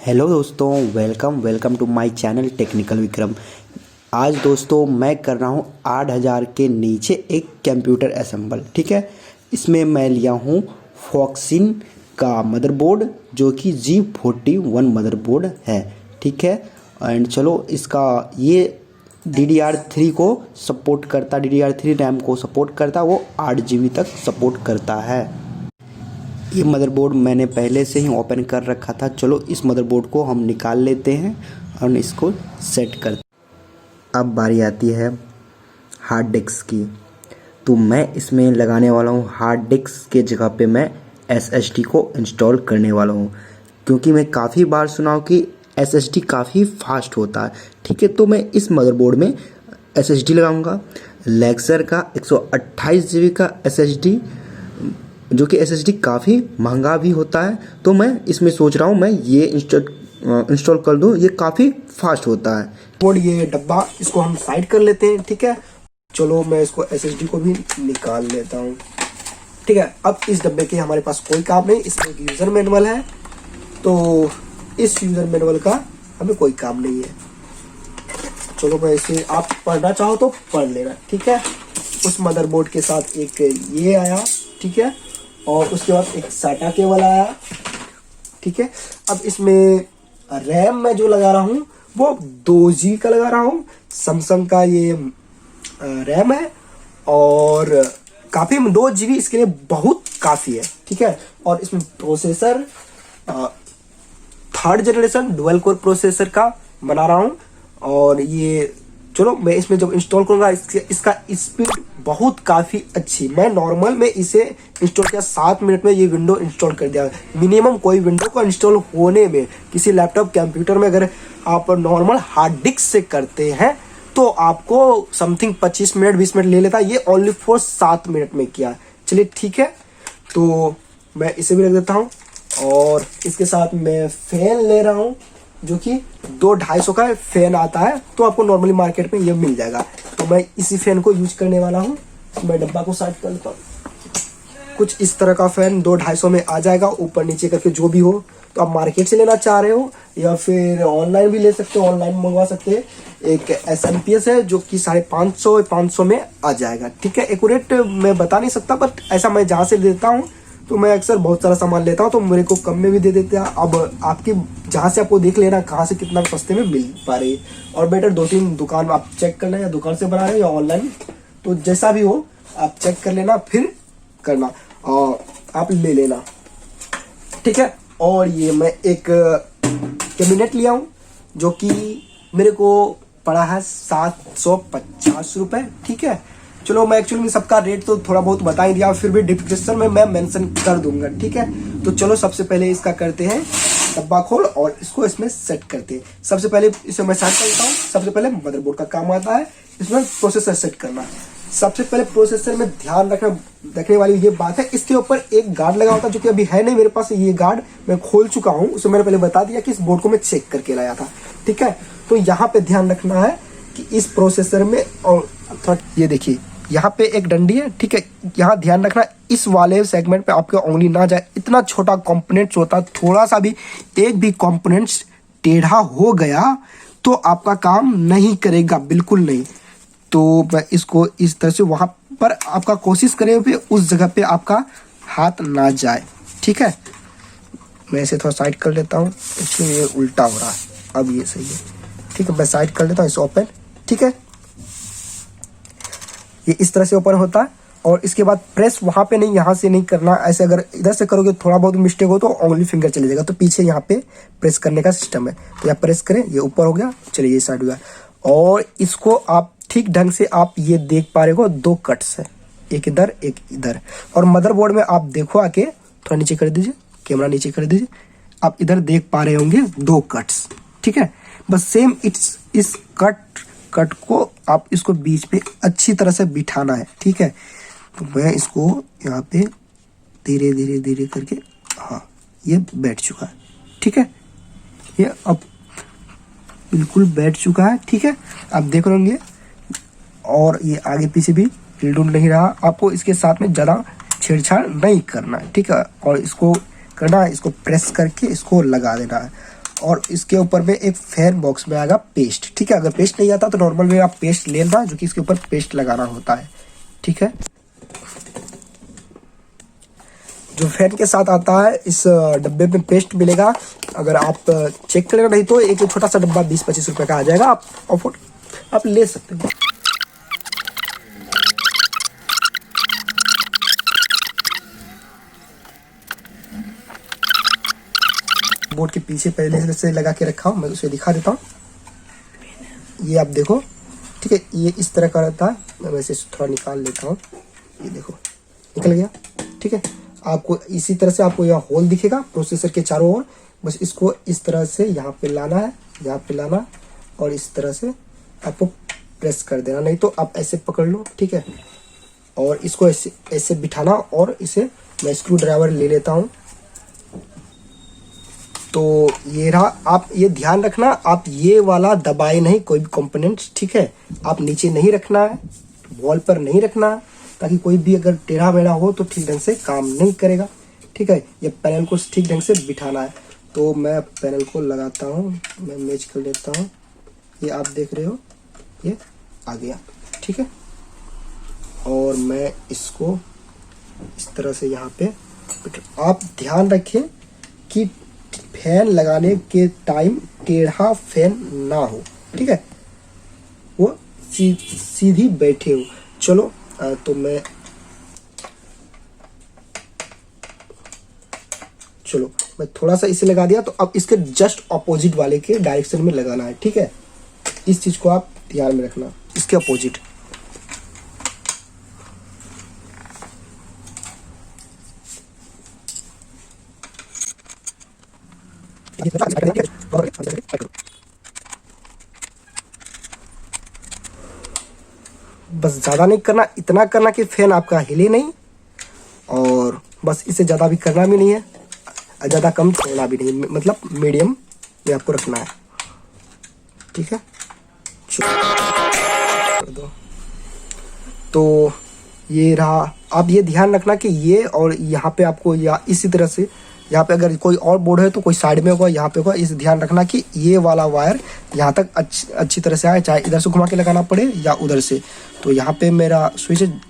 Hello दोस्तों, welcome to my channel technical Vikram. आज दोस्तों मैं कर रहा हूँ 8000 के नीचे एक कंप्यूटर असेंबल। ठीक है, इसमें मैं लिया हूँ फॉक्सिन का मदरबोर्ड जो कि G41 मदरबोर्ड है। ठीक है, एंड चलो इसका ये DDR3 को सपोर्ट करता, DDR3 रैम को सपोर्ट करता, वो 8 GB तक सपोर्ट करता है। ये मदरबोर्ड मैंने पहले से ही ओपन कर रखा था। चलो इस मदरबोर्ड को हम निकाल लेते हैं और इसको सेट करते हैं। अब बारी आती है हार्ड डिस्क की। तो मैं इसमें लगाने वाला हूँ हार्ड डिस्क के जगह पे मैं SSD को इंस्टॉल करने वाला हूँ, क्योंकि मैं काफ़ी बार सुना हूँ कि SSD काफ़ी फास्ट होता है। ठीक है, तो मैं इस मदरबोर्ड में SSD लगाऊंगा लेक्सर का 128 GB का SSD, जो कि SSD काफ़ी महंगा भी होता है। तो मैं इसमें सोच रहा हूँ मैं ये इंस्टॉल कर दूँ, ये काफ़ी फास्ट होता है। बोर्ड ये डब्बा, इसको हम साइड कर लेते हैं। ठीक है, चलो मैं इसको SSD को भी निकाल लेता हूँ। ठीक है, अब इस डब्बे के हमारे पास कोई काम नहीं, इसमें एक यूज़र मैनुअल है, तो इस यूज़र मैनुअल का हमें कोई काम नहीं है। चलो मैं इसे, आप पढ़ना चाहो तो पढ़ लेना। ठीक है, उस मदरबोर्ड के साथ एक ये आया। ठीक है, और उसके बाद एक SATA केबल आया। ठीक है, अब इसमें रैम मैं जो लगा रहा हूँ वो 2 GB का लगा रहा हूँ। सैमसंग का ये रैम है और काफ़ी 2 GB इसके लिए बहुत काफ़ी है। ठीक है, और इसमें processor 3rd generation dual core processor का बना रहा हूँ। और ये चलो मैं इसमें जब इंस्टॉल करूँगा इसका स्पीड बहुत काफ़ी अच्छी। मैं नॉर्मल में इसे इंस्टॉल किया 7 मिनट में ये विंडो इंस्टॉल कर दिया। मिनिमम कोई विंडो को इंस्टॉल होने में किसी लैपटॉप कंप्यूटर में अगर आप नॉर्मल हार्ड डिस्क से करते हैं तो आपको समथिंग 25 मिनट 20 मिनट ले लेता है। ये ओनली फॉर 7 मिनट में किया। चलिए ठीक है, तो मैं इसे भी रख देता हूँ और इसके साथ मैं फैन ले रहा हूँ जो कि 2-250 का फैन आता है, तो आपको नॉर्मली मार्केट में ये मिल जाएगा। तो मैं इसी फैन को यूज करने वाला हूँ। मैं डब्बा को साइड कर लेता हूँ। कुछ इस तरह का फैन 2-250 में आ जाएगा, ऊपर नीचे करके जो भी हो। तो आप मार्केट से लेना चाह रहे हो या फिर ऑनलाइन भी ले सकते हो, ऑनलाइन मंगवा सकते हैं। एक SMPS है जो कि 550 में आ जाएगा। ठीक है, एक्यूरेट मैं बता नहीं सकता, बट ऐसा मैं जहाँ से देता हूँ तो मैं अक्सर बहुत सारा सामान लेता हूँ तो मेरे को कम में भी दे देते हैं। अब आपकी जहाँ से आपको देख लेना कहाँ से कितना सस्ते में मिल पा रही है, और बेटर 2-3 दुकान आप चेक करना, या दुकान से बना रहे हैं या ऑनलाइन, तो जैसा भी हो आप चेक कर लेना फिर करना और आप ले लेना। ठीक है, और ये मैं एक कैबिनेट लिया हूँ जो कि मेरे को पड़ा है 750 रुपये। ठीक है, चलो मैं एक्चुअली में सबका रेट तो थोड़ा बहुत बता ही दिया, फिर भी डिस्क्रिप्शन में मैं मेंशन कर दूंगा। ठीक है, तो चलो सबसे पहले इसका करते हैं डब्बा खोल और इसको इसमें सेट करते हैं। सबसे पहले इसे मैं सेट करता हूँ। सबसे पहले मदरबोर्ड का काम आता है, इसमें प्रोसेसर सेट करना। सबसे पहले प्रोसेसर में ध्यान रखने वाली ये बात है, इसके ऊपर एक गार्ड लगा होता है जो कि अभी है नहीं मेरे पास। ये गार्ड मैं खोल चुका हूँ, उसे मैंने पहले बता दिया कि इस बोर्ड को मैं चेक करके लाया था। ठीक है, तो यहाँ पे ध्यान रखना है कि इस प्रोसेसर में, और थोड़ा ये देखिए यहाँ पे एक डंडी है। ठीक है, यहाँ ध्यान रखना इस वाले सेगमेंट पे आपका उंगली ना जाए। इतना छोटा कंपोनेंट्स होता, थोड़ा सा भी एक भी कंपोनेंट्स टेढ़ा हो गया तो आपका काम नहीं करेगा, बिल्कुल नहीं। तो मैं इसको इस तरह से वहाँ पर आपका कोशिश करें उस जगह पे आपका हाथ ना जाए। ठीक है, मैं इसे थोड़ा साइड कर लेता हूँ, इसलिए ये उल्टा हो रहा है। अब ये सही है। ठीक है, मैं साइड कर लेता हूँ इसे ओपन। ठीक है, ये इस तरह से ओपन होता है और इसके बाद प्रेस वहाँ पे नहीं, यहाँ से नहीं करना। ऐसे अगर इधर से करोगे थोड़ा बहुत मिस्टेक हो तो उंगली फिंगर चले जाएगा। तो पीछे यहाँ पे प्रेस करने का सिस्टम है, तो यहाँ प्रेस करें, ये ऊपर हो गया। चलिए ये साइड हो गया, और इसको आप ठीक ढंग से आप ये देख पा रहे हो 2 कट्स है, एक इधर एक इधर। और मदरबोर्ड में आप देखो आके, थोड़ा नीचे कर दीजिए, कैमरा नीचे कर दीजिए, आप इधर देख पा रहे होंगे 2 कट्स। ठीक है, बस सेम इस कट को आप इसको बीच पे अच्छी तरह से बिठाना है। ठीक है, तो मैं इसको यहाँ पे धीरे धीरे धीरे करके, हाँ ये बैठ चुका है। ठीक है, ये अब बिल्कुल बैठ चुका है। ठीक है, आप देख रहे होंगे, और ये आगे पीछे भी हिलडुल नहीं रहा। आपको इसके साथ में ज़्यादा छेड़छाड़ नहीं करना है। ठीक है, और इसको करना है, इसको प्रेस करके इसको लगा देना है। और इसके ऊपर में एक फैन बॉक्स में आएगा पेस्ट, ठीक है। अगर पेस्ट नहीं आता तो नॉर्मल में आप पेस्ट लेना, जो कि इसके ऊपर पेस्ट लगाना होता है, ठीक है। जो फैन के साथ आता है इस डब्बे में पेस्ट मिलेगा। अगर आप चेक करेगा, नहीं तो एक छोटा सा डब्बा 20-25 रुपए का आ जाएगा, आप ले सकते हो। बोर्ड के पीछे पहले से लगा के रखा हूँ, मैं उसे दिखा देता हूँ। ये आप देखो, ठीक है, ये इस तरह का रहता है। मैं वैसे थोड़ा निकाल लेता हूँ, ये देखो निकल गया, ठीक है। आपको इसी तरह से आपको यहाँ होल दिखेगा प्रोसेसर के चारों ओर, बस इसको इस तरह से यहाँ पे लाना है, यहाँ पे लाना, और इस तरह से आपको प्रेस कर देना, नहीं तो आप ऐसे पकड़ लो, ठीक है। और इसको ऐसे ऐसे बिठाना, और इसे मैं स्क्रू ड्राइवर ले लेता हूँ। तो ये रहा। आप ये ध्यान रखना, आप ये वाला दबाए नहीं कोई भी कंपोनेंट, ठीक है। आप नीचे नहीं रखना है, वॉल पर नहीं रखना है, ताकि कोई भी अगर टेढ़ा मेढ़ा हो तो ठीक ढंग से काम नहीं करेगा, ठीक है। ये पैनल को ठीक ढंग से बिठाना है। तो मैं पैनल को लगाता हूँ, मैं मैच कर लेता हूँ। ये आप देख रहे हो, ये आ गया, ठीक है। और मैं इसको इस तरह से यहाँ पे, आप ध्यान रखें कि फैन लगाने के टाइम टेढ़ा फैन ना हो, ठीक है, वो सीधी बैठे हो। चलो तो मैं थोड़ा सा इसे लगा दिया। तो अब इसके जस्ट अपोजिट वाले के डायरेक्शन में लगाना है, ठीक है। इस चीज को आप ध्यान में रखना, इसके अपोजिट। बस ज्यादा नहीं करना, इतना करना कि फैन आपका हिले नहीं, और बस इसे ज्यादा भी करना भी नहीं है, ज्यादा कम छोड़ना भी नहीं, मतलब मीडियम में आपको रखना है, ठीक है। कर दो। तो ये रहा। आप ये ध्यान रखना कि ये और यहाँ पे आपको या इसी तरह से, यहाँ पे अगर कोई और बोर्ड है तो कोई साइड में होगा, यहाँ पे होगा। इस ध्यान रखना कि ये वाला वायर यहाँ तक अच्छी तरह से आए, चाहे इधर से घुमा के लगाना पड़े या उधर से। तो यहाँ पे मेरा स्विच है,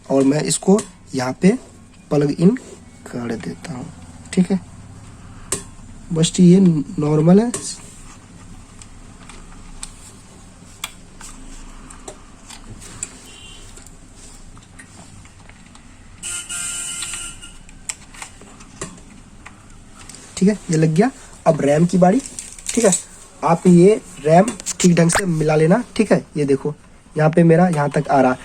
और मैं इसको यहाँ पे प्लग इन कर देता हूँ, ठीक है। बस ये नॉर्मल है। ठीक है, ये लग गया। अब रैम की बारी, ठीक है। आप ये रैम ठीक ढंग से मिला लेना, ठीक है। ये देखो यहाँ पे मेरा यहाँ तक आ रहा है,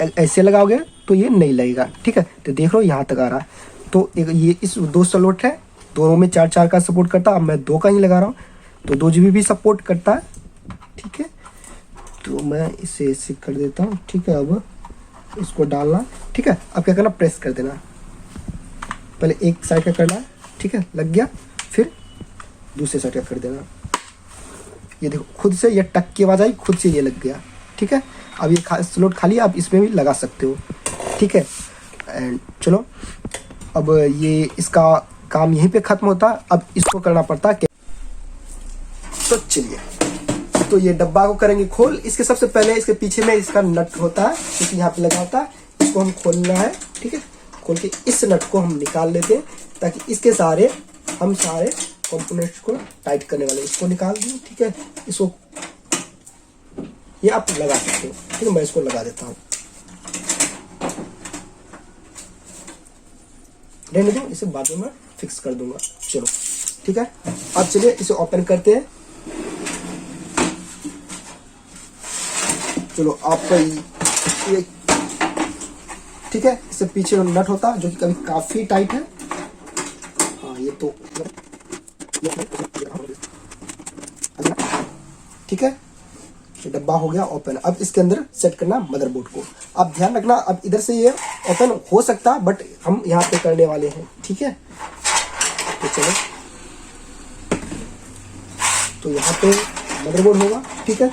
अगर ऐसे लगाओगे तो ये नहीं लगेगा, ठीक है। तो देख लो यहाँ तक आ रहा है। तो एक ये इस 2 स्लॉट है, दोनों में 4-4 का सपोर्ट करता है। अब मैं 2 का ही लगा रहा हूँ, तो 2 GB भी सपोर्ट करता है, ठीक है। तो मैं इसे ऐसे कर देता हूँ, ठीक है। अब इसको डालना, ठीक है। अब क्या करना, प्रेस कर देना। पहले एक साइड का करना है, ठीक है, लग गया। फिर दूसरे साइड का कर देना। ये देखो खुद से ये टक की आवाज आई, खुद से ये लग गया, ठीक है। अब ये स्लॉट खाली, आप इसमें भी लगा सकते हो, ठीक है। एंड चलो, अब ये इसका काम यहीं पे खत्म होता है। अब इसको करना पड़ता है। तो चलिए, तो ये डब्बा को करेंगे खोल। इसके सबसे पहले इसके पीछे में इसका नट होता है, क्योंकि यहाँ पे लगा होता है। इसको हम खोलना है, ठीक है। खोल के इस नट को हम निकाल लेते हैं, ताकि इसके सारे कंपोनेंट्स को टाइट करने वाले, इसको निकाल दूं, ठीक है। इसको ये आप लगा सकते हो, ठीक है। मैं इसको लगा देता हूँ, रहने दो, इसे बाद में मैं फिक्स कर दूंगा। चलो, ठीक है। अब चलिए इसे ओपन करते हैं। चलो, आपका ये, ठीक है। इससे पीछे नट होता है, जो कि कभी काफी टाइट है। हाँ, ये तो ठीक है। ये डब्बा हो गया ओपन। अब इसके अंदर सेट करना मदरबोर्ड को। अब ध्यान रखना, अब इधर से ये ओपन हो सकता है, बट हम यहाँ पे करने वाले हैं, ठीक है। तो चलो, तो यहाँ पे मदरबोर्ड होगा, ठीक है।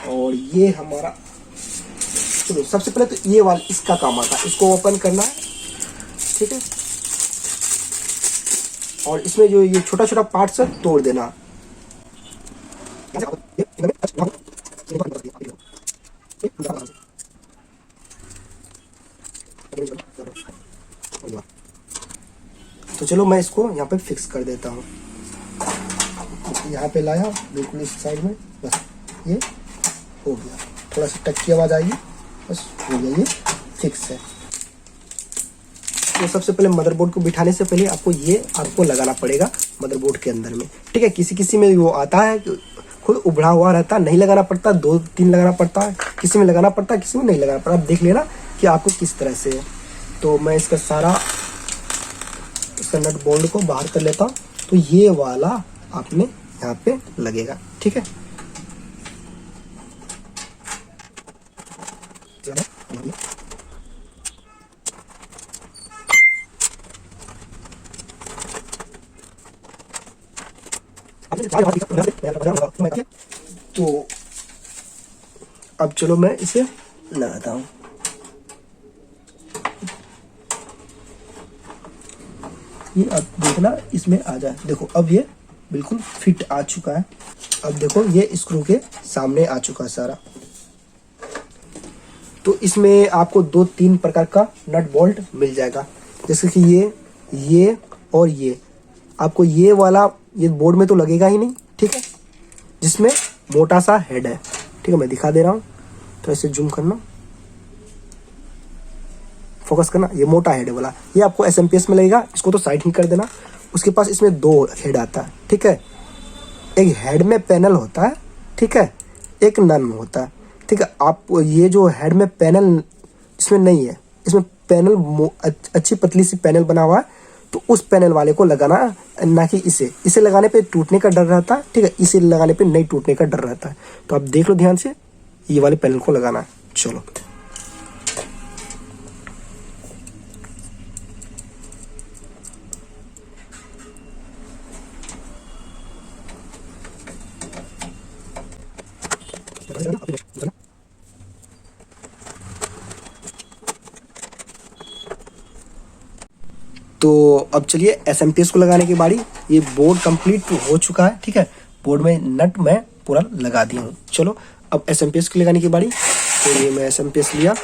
और ये हमारा, चलो सबसे पहले तो ये वाला इसका काम आता है, इसको ओपन करना है, ठीक है। और इसमें जो ये छोटा छोटा पार्ट्स है तोड़ देना। तो चलो मैं इसको यहाँ पे फिक्स कर देता हूँ। यहाँ पे लाया बिल्कुल इस साइड में, बस ये हो गया। थोड़ा सा टच की आवाज आएगी, बस हो गया, ये फिक्स है। तो सबसे पहले मदरबोर्ड को बिठाने से पहले आपको लगाना पड़ेगा मदरबोर्ड के अंदर में, ठीक है। किसी में वो आता है खुद उभड़ा हुआ रहता, नहीं लगाना पड़ता, 2-3 लगाना पड़ता है, किसी में लगाना पड़ता है, किसी में नहीं लगाना पड़ता। आप देख लेना कि आपको किस तरह से है। तो मैं इसका सारा इसका नट बोल्ट को बाहर कर लेता हूँ। तो ये वाला आपने यहाँ पे लगेगा, ठीक है। तो अब चलो मैं इसे लगाता हूँ। ये अब देखना इसमें आ जाए। देखो अब ये बिल्कुल फिट आ चुका है। अब देखो ये स्क्रू के सामने आ चुका है सारा। तो इसमें आपको 2-3 प्रकार का नट बोल्ट मिल जाएगा, जैसे कि ये और ये। आपको ये वाला ये बोर्ड में तो लगेगा ही नहीं, ठीक है, जिसमें मोटा सा हेड है, ठीक है। मैं दिखा दे रहा हूँ, तो ऐसे जूम करना, फोकस करना। ये मोटा हेड है वाला, ये आपको एसएमपीएस में लगेगा। इसको तो साइड ही कर देना। उसके पास इसमें 2 हेड आता है, ठीक है। एक हेड में पैनल होता है, ठीक है, एक नन होता है, ठीक है। आप ये जो हेड में पैनल इसमें नहीं है, इसमें पैनल अच्छी पतली सी पैनल बना हुआ है, तो उस पैनल वाले को लगाना, ना कि इसे लगाने पे टूटने का डर रहता है, ठीक है। इसे लगाने पे नहीं टूटने का डर रहता है। तो आप देख लो ध्यान से, ये वाले पैनल को लगाना है। चलो तो अब चलिए एसएमपीएस को लगाने की बारी। ये बोर्ड कंप्लीट हो चुका है, ठीक है। बोर्ड में नट मैं पूरा लगा दिया हूँ। चलो अब एसएमपीएस को लगाने की बारी। तो ये मैं एसएमपीएस लिया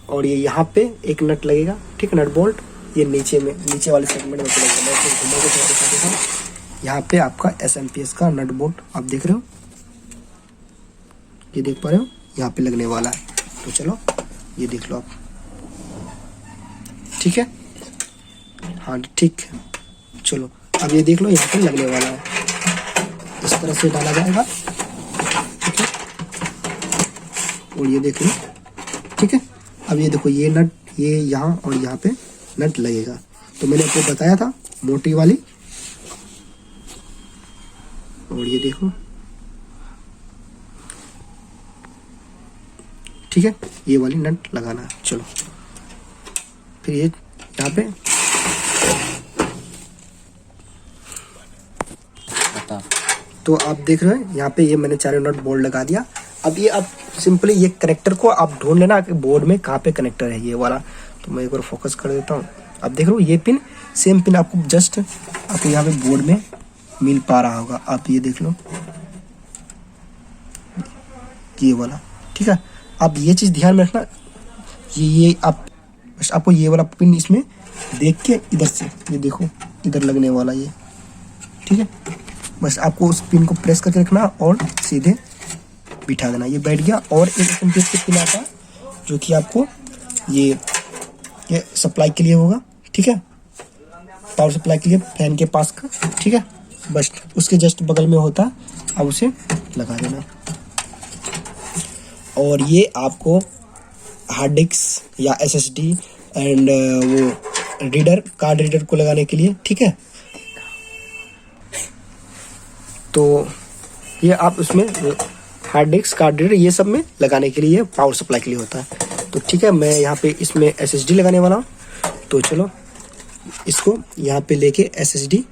और ये यहाँ पे एक नट लगेगा, ठीक है, नट बोल्ट। ये नीचे वाले सेगमेंट में लगेगा। मैं इसको घुमा के दिखा देता हूँ। यहाँ पे आपका एसएमपीएस का नट बोल्ट आप देख रहे हो, ये देख पा रहे हो, यहाँ पे लगने वाला है। तो चलो ये देख लो आप, ठीक है, हाँ ठीक है। चलो अब ये देख लो, यहाँ पे लगने वाला है। इस तरह से डाला जाएगा, ठीक है, और ये देख लो, ठीक है। अब ये देखो, ये नट ये यहाँ और यहाँ पे नट लगेगा। तो मैंने आपको बताया था मोटी वाली, और ये देखो, ठीक है, ये वाली नट लगाना है। चलो फिर ये यहाँ पे तो आप देख रहे हैं यहाँ पे ये मैंने चारों नट बोल्ट लगा दिया। अब ये आप सिंपली ये कनेक्टर को आप ढूंढ लेना कि बोर्ड में कहाँ पे कनेक्टर है ये वाला। तो मैं एक बार फोकस कर देता हूँ। आप देख रहे हो ये पिन, सेम पिन आपको जस्ट आपको यहाँ पे बोर्ड में मिल पा रहा होगा। आप ये देख लो, ये वाला, ठीक है। आप ये चीज़ ध्यान में रखना, ये आप बस आपको ये वाला पिन इसमें देख के इधर से ये देखो, इधर लगने वाला ये, ठीक है। बस आपको उस पिन को प्रेस करके रखना और सीधे बिठा देना। ये बैठ गया। और एक एसएमपीएस के पिन आता है जो कि आपको ये सप्लाई के लिए होगा, ठीक है, पावर सप्लाई के लिए फैन के पास का, ठीक है। बस उसके जस्ट बगल में होता है, आप उसे लगा देना। और ये आपको हार्ड डिस्क या एसएसडी एंड वो रीडर, कार्ड रीडर को लगाने के लिए, ठीक है। तो ये आप उसमें हार्ड डिस्क, कार्ड रीडर, ये सब में लगाने के लिए पावर सप्लाई के लिए होता है। तो ठीक है, मैं यहाँ पे इसमें एसएसडी लगाने वाला हूँ। तो चलो इसको यहाँ पे लेके एसएसडी,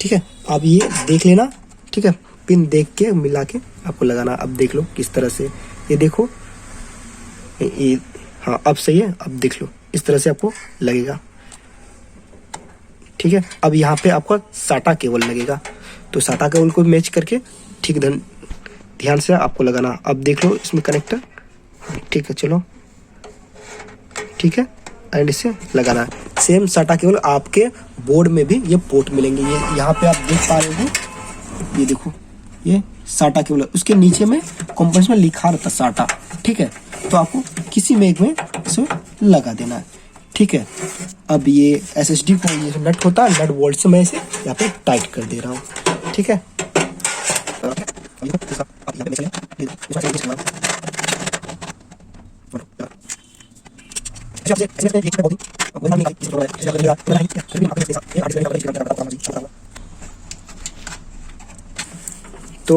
ठीक है, आप ये देख लेना, ठीक है, पिन देख के मिला के आपको लगाना। अब देख लो किस तरह से, ये देखो ये, हाँ अब सही है। अब देख लो इस तरह से आपको लगेगा, ठीक है। अब यहाँ पे आपका साटा केबल लगेगा। तो साटा केबल को मैच करके ठीक ध्यान से आपको लगाना। अब देख लो इसमें कनेक्टर, ठीक है चलो, ठीक है, एंड इसे लगाना है। सेम साटा केबल आपके बोर्ड में भी ये पोर्ट मिलेंगे। ये यहाँ पे आप देख पा रहे हो, ये देखो ये साटा केबल, उसके नीचे में कंपोनेंट्स में लिखा रहता साटा, ठीक है। तो आपको किसी में एक में इसे लगा देना है, ठीक है। अब ये SSD को ये नट होता है, नट बोल्ट से मैं इसे यहाँ पे टाइट कर दे रहा हूँ, ठीक है। तो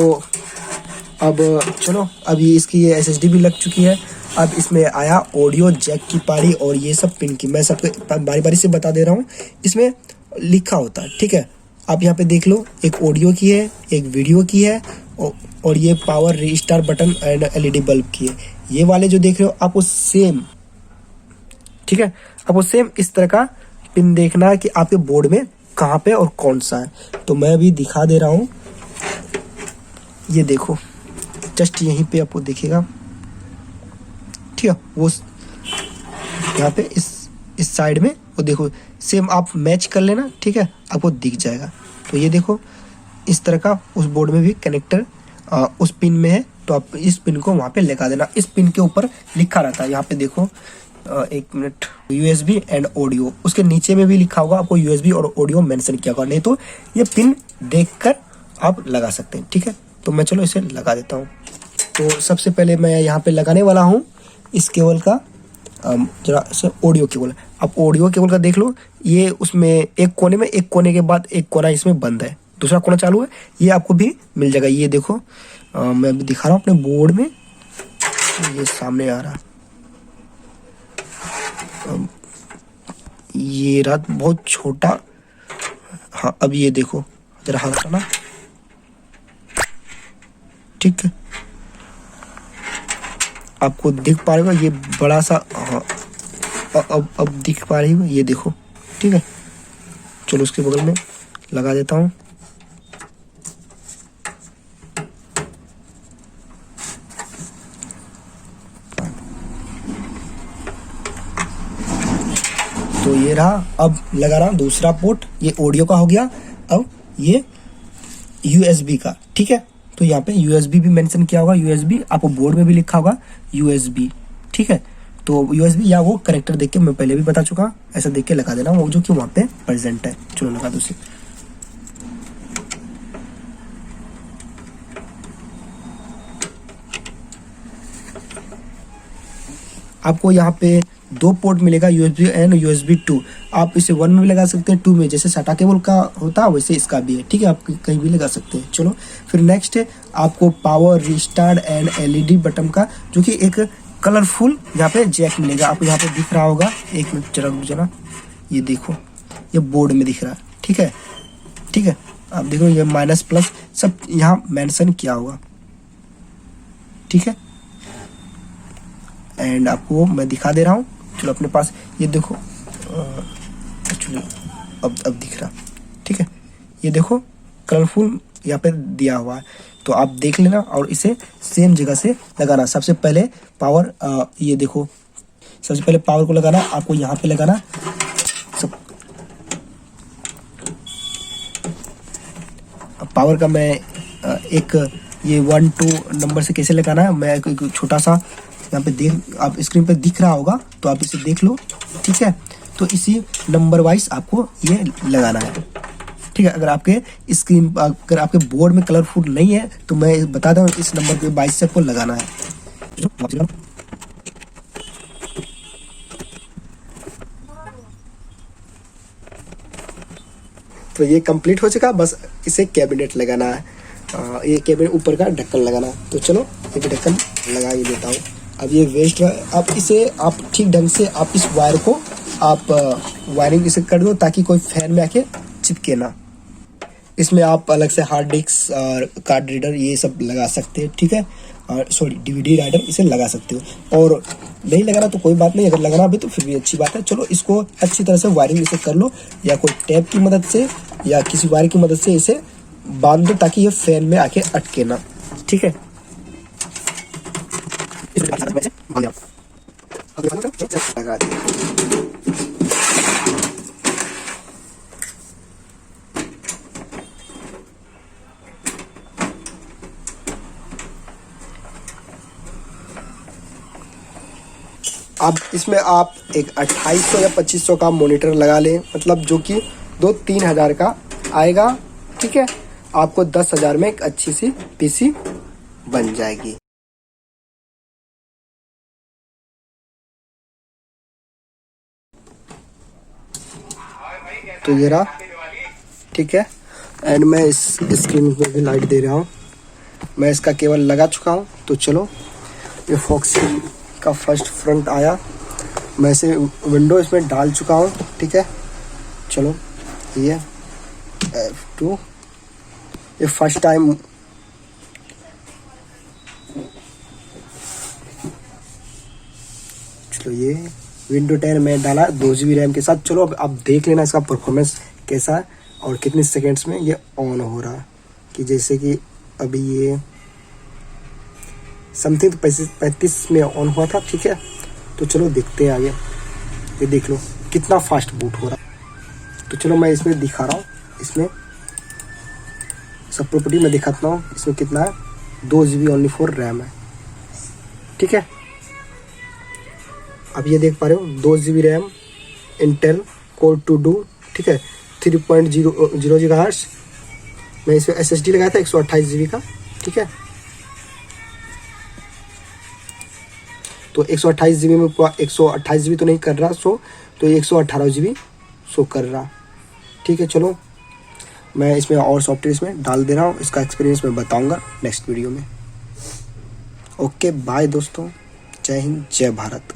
अब चलो, अब ये इसकी ये SSD भी लग चुकी है। अब इसमें आया ऑडियो जैक की पारी और ये सब पिन की, मैं सबको बारी बारी से बता दे रहा हूँ। इसमें लिखा होता है, ठीक है। आप यहाँ पे देख लो, एक ऑडियो की है, एक वीडियो की है, और ये power restart button and LED bulb की है। ये वाले जो देख रहे हो आपको सेम, ठीक है, आपको सेम इस तरह का पिन देखना है कि आपके बोर्ड में कहाँ पे और कौन सा है। तो मैं अभी दिखा दे रहा हूँ, ये देखो जस्ट यहीं पे आपको दिखेगा, ठीक है। वो यहाँ पे इस साइड में वो देखो, सेम आप मैच कर लेना, ठीक है, आपको दिख जाएगा। तो ये देखो इस तरह का उस बोर्ड में भी कनेक्टर उस पिन में है, तो आप इस पिन को वहाँ पे लगा देना। इस पिन के ऊपर लिखा रहता है, यहाँ पे देखो, एक मिनट, USB एंड ऑडियो, उसके नीचे में भी लिखा होगा, आपको USB और ऑडियो मेंशन किया होगा, नहीं तो ये पिन देखकर आप लगा सकते हैं, ठीक है। तो मैं चलो इसे लगा देता हूँ। तो सबसे पहले मैं यहाँ पे लगाने वाला हूँ इस केबल का जरा से ऑडियो केबल। आप ऑडियो केबल का देख लो, ये उसमें एक कोने में, एक कोने के बाद एक कोना इसमें बंद है, दूसरा कोना चालू है, ये आपको भी मिल जाएगा। ये देखो मैं अभी दिखा रहा हूँ अपने बोर्ड में, ये सामने आ रहा, ये रहा बहुत छोटा, हाँ अब ये देखो जरा हल्का ना, ठीक है, आपको दिख पा रहा होगा ये बड़ा सा, हाँ अब दिख पा रही हो, ये देखो, ठीक है। चलो उसके बगल में लगा देता हूँ। तो ये रहा, अब लगा रहा हूँ दूसरा पोर्ट, ये ऑडियो का हो गया, अब ये USB का, ठीक है। तो यहाँ पे USB भी मेंशन किया होगा, USB आपको बोर्ड में भी लिखा होगा USB, ठीक है। तो USB या वो कनेक्टर देख के मैं पहले भी बता चुका, ऐसा देख के लगा देना वो जो कि वहाँ पे प्रेजेंट है। चलो लगा दो उसे। आपको यहाँ पे दो पोर्ट मिलेगा, USB एंड USB 2। आप इसे 1 में भी लगा सकते हैं, 2 में, जैसे साटा केबल का होता है वैसे इसका भी है, ठीक है। आप कहीं भी लगा सकते हैं। चलो फिर नेक्स्ट है आपको power restart and LED button का, जो कि एक कलरफुल यहाँ पे जैक मिलेगा। आपको यहाँ पे दिख रहा होगा, एक मिनट जरा रुक जाना, ये देखो ये बोर्ड में दिख रहा है, ठीक है, ठीक है। आप देखो ये माइनस प्लस सब यहाँ मेंशन किया होगा, ठीक है। एंड आपको मैं दिखा दे रहा हूँ, चलो अपने पास ये देखो, एक्चुअली अब दिख रहा, ठीक है। ये देखो कलरफुल यहाँ पे दिया हुआ है, तो आप देख लेना और इसे सेम जगह से लगाना। सबसे पहले पावर, ये देखो सबसे पहले पावर को लगाना, आपको यहाँ पे लगाना। सब पावर का मैं एक ये 1 2 नंबर से कैसे लगाना है, मैं एक छोटा सा यहाँ पे देख, आप स्क्रीन पे दिख रहा होगा, तो आप इसे देख लो, ठीक है। तो इसी नंबर वाइज आपको ये लगाना है, ठीक है। अगर आपके स्क्रीन, अगर आपके बोर्ड में कलरफुल नहीं है तो मैं बता दूं, इस नंबर पे 22 से आपको लगाना है। तो ये कंप्लीट हो चुका, बस इसे कैबिनेट लगाना है, ये कैबिनेट ऊपर का ढक्कन लगाना है। तो चलो एक ढक्कन लगा ही देता हूँ। अब ये वेस्ट है, अब इसे आप ठीक ढंग से आप इस वायर को आप वायरिंग इसे कर दो, ताकि कोई फैन में आके चिपके ना। इसमें आप अलग से हार्ड डिस्क और कार्ड रीडर ये सब लगा सकते हैं, ठीक है, और सॉरी DVD राइडर इसे लगा सकते हो। और नहीं लगाना तो कोई बात नहीं, अगर लगाना भी तो फिर भी अच्छी बात है। चलो इसको अच्छी तरह से वायरिंग इसे कर लो, या कोई टेप की मदद से या किसी वायर की मदद से इसे बांध दो ताकि ये फैन में आके अटके ना, ठीक है। लगा दिया। अब इसमें आप एक 2800 या 2500 का मॉनिटर लगा लें, मतलब जो कि 2-3 हज़ार का आएगा, ठीक है। आपको 10,000 में एक अच्छी सी पीसी बन जाएगी। तो ये रहा, ठीक है। एंड मैं इस स्क्रीन पे भी लाइट दे रहा हूँ, मैं इसका केबल लगा चुका हूँ। तो चलो, ये फॉक्सी का फर्स्ट फ्रंट आया, मैं इसे विंडो इसमें डाल चुका हूँ, ठीक है। चलो, ये F2, ये फर्स्ट टाइम चलो, ये विंडो 10 में डाला 2 GB रैम के साथ। चलो अब देख लेना इसका परफॉर्मेंस कैसा है और कितने सेकेंड्स में ये ऑन हो रहा है। कि जैसे कि अभी ये समथिंग 35 में ऑन हुआ था, ठीक है। तो चलो देखते हैं आगे, ये देख लो कितना फास्ट बूट हो रहा है। तो चलो मैं इसमें दिखा रहा हूँ, इसमें सब प्रॉपर्टी में दिखाता हूँ। इसमें कितना है, 2 GB ओनली फॉर रैम है, ठीक है। अब ये देख पा रहे हो, 2 GB रैम, इंटेल कोर 2 ठीक है, 3.0 GHz। मैं इसमें SSD लगाया था 128 GB का, ठीक है। तो 128 GB में 128 GB तो नहीं कर रहा शो, तो 118 GB शो कर रहा, ठीक है। चलो मैं इसमें और सॉफ्टवेयर इसमें डाल दे रहा हूँ, इसका एक्सपीरियंस मैं बताऊंगा नेक्स्ट वीडियो में। ओके बाय दोस्तों, जय हिंद, जय भारत।